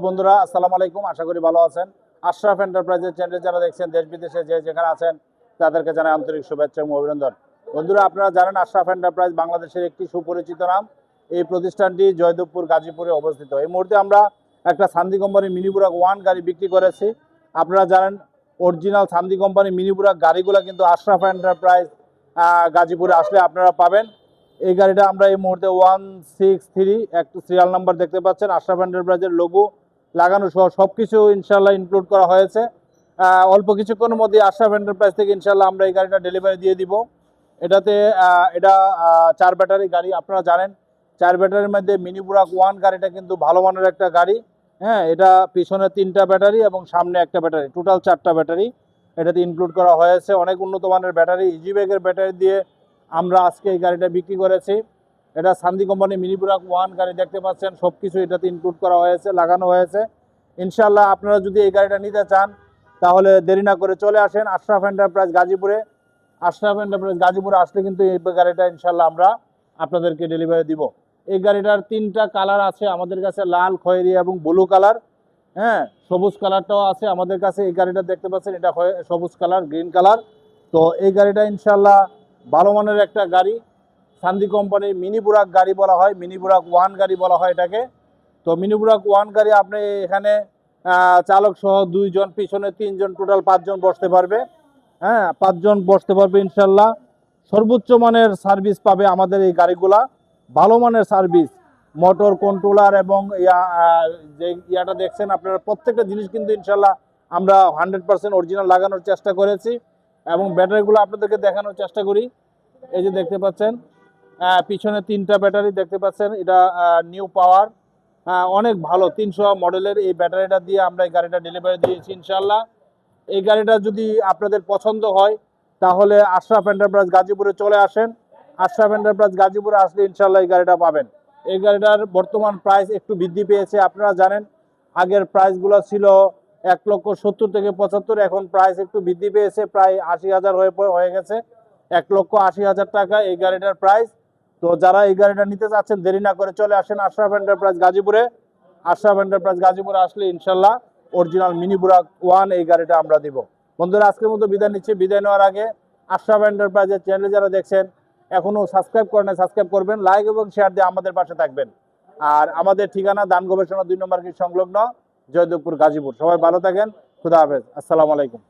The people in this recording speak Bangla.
বন্ধুরা আসসালামু আলাইকুম, আশা করি ভালো আছেন। আশরাফ এন্টারপ্রাইজের চ্যানেল যারা দেখছেন দেশ বিদেশে যে যেখানে আছেন তাদেরকে জানাই আন্তরিক শুভেচ্ছা এবং অভিনন্দন। বন্ধুরা, আপনারা জানেন আশরাফ এন্টারপ্রাইজ বাংলাদেশের একটি সুপরিচিত নাম। এই প্রতিষ্ঠানটি জয়দেবপুর গাজীপুরে অবস্থিত। এই মুহূর্তে আমরা একটা সান্দি কোম্পানির মিনি বুরাক 1 গাড়ি বিক্রি করেছি। আপনারা জানেন অরিজিনাল সান্দি কোম্পানির মিনি বুরাক গাড়িগুলো কিন্তু আশরাফ এন্টারপ্রাইজ গাজীপুরে আসলে আপনারা পাবেন। এই গাড়িটা আমরা এই মুহূর্তে 163 একটু সিরিয়াল নাম্বার দেখতে পাচ্ছেন, আশরাফ এন্টারপ্রাইজের লোগো লাগানো সহ সব কিছু ইনশাল্লাহ ইনক্লুড করা হয়েছে। অল্প কিছুক্ষণের মধ্যে আশরাফ এন্টারপ্রাইজ থেকে ইনশাল্লাহ আমরা এই গাড়িটা ডেলিভারি দিয়ে দিব। এটা 4 ব্যাটারি গাড়ি। আপনারা জানেন 4 ব্যাটারির মধ্যে মিনি বুরাক 1 গাড়িটা কিন্তু ভালো মানের একটা গাড়ি। হ্যাঁ, এটা পিছনে 3টা ব্যাটারি এবং সামনে একটা ব্যাটারি, টোটাল 4টা ব্যাটারি এটাতে ইনক্লুড করা হয়েছে। অনেক উন্নত মানের ব্যাটারি, ইজিব্যাগের ব্যাটারি দিয়ে আমরা আজকে এই গাড়িটা বিক্রি করেছি। এটা সান্দি কোম্পানি মিনি বুরাক 1 গাড়ি দেখতে পাচ্ছেন, সব কিছু এটাতে ইনক্লুড করা হয়েছে, লাগানো হয়েছে। ইনশাল্লাহ আপনারা যদি এই গাড়িটা নিতে চান তাহলে দেরি না করে চলে আসেন আশরাফ এন্টারপ্রাইজ গাজীপুরে। আশরাফ এন্টারপ্রাইজ গাজীপুরে আসলে কিন্তু এই গাড়িটা ইনশাল্লাহ আমরা আপনাদেরকে ডেলিভারি দিব। এই গাড়িটার 3টা কালার আছে আমাদের কাছে, লাল, খয়েরি এবং ব্লু কালার। হ্যাঁ, সবুজ কালারটাও আছে আমাদের কাছে। এই গাড়িটা দেখতে পাচ্ছেন, এটা সবুজ কালার, গ্রিন কালার। তো এই গাড়িটা ইনশাল্লাহ ভালো মানের একটা গাড়ি। সান্দি কোম্পানির মিনি বুরাক গাড়ি বলা হয়, মিনি বুরাক 1 গাড়ি বলা হয় এটাকে। তো মিনি বুরাক 1 গাড়ি আপনি এখানে চালক সহ 2 জন, পিছনে 3 জন, টোটাল 5 জন বসতে পারবে। হ্যাঁ, 5 জন বসতে পারবে ইনশাল্লাহ। সর্বোচ্চ মানের সার্ভিস পাবে আমাদের এই গাড়িগুলা, ভালো মানের সার্ভিস, মোটর কন্ট্রোলার এবং যে ইয়াটা দেখছেন আপনারা, প্রত্যেকটা জিনিস কিন্তু ইনশাল্লাহ আমরা 100% অরিজিনাল লাগানোর চেষ্টা করেছি এবং ব্যাটারিগুলো আপনাদেরকে দেখানোর চেষ্টা করি। এই যে দেখতে পাচ্ছেন পিছনে 3টা ব্যাটারি দেখতে পাচ্ছেন, এটা নিউ পাওয়ার, অনেক ভালো 300 মডেলের এই ব্যাটারিটা দিয়ে আমরা এই গাড়িটা ডেলিভারি দিয়েছি ইনশাল্লাহ। এই গাড়িটা যদি আপনাদের পছন্দ হয় তাহলে আশরাফ এন্টারপ্রাইজ গাজীপুরে চলে আসেন। আশরাফ এন্টারপ্রাইজ গাজীপুরে আসলে ইনশাল্লাহ এই গাড়িটা পাবেন। এই গাড়িটার বর্তমান প্রাইস একটু বৃদ্ধি পেয়েছে। আপনারা জানেন আগের প্রাইসগুলো ছিল 1,70,000 থেকে 75, এখন প্রাইস একটু বৃদ্ধি পেয়েছে, প্রায় 80,000 হয়ে গেছে। 1,80,000 টাকা এই গাড়িটার প্রাইস। তো যারা এই গাড়িটা নিতে চাচ্ছেন দেরি না করে চলে আসেন আশরাফ এন্টারপ্রাইজ গাজীপুরে। আশরাফ এন্টারপ্রাইজ গাজীপুরে আসলে ইনশাল্লাহ অরিজিনাল মিনি বুরাক 1 এই গাড়িটা আমরা দিব। বন্ধুরা, আজকের মতো বিদায় নিচ্ছি। বিদায় নেওয়ার আগে আশরাফ এন্টারপ্রাইজের চ্যানেল যারা দেখছেন এখনো সাবস্ক্রাইব করেন, সাবস্ক্রাইব করবেন, লাইক এবং শেয়ার দিয়ে আমাদের পাশে থাকবেন। আর আমাদের ঠিকানা দান গবেষণা 2 নম্বর গেট সংলগ্ন, জয়দেবপুর, গাজীপুর। সবাই ভালো থাকেন, খুদা হাফেজ, আসসালামু আলাইকুম।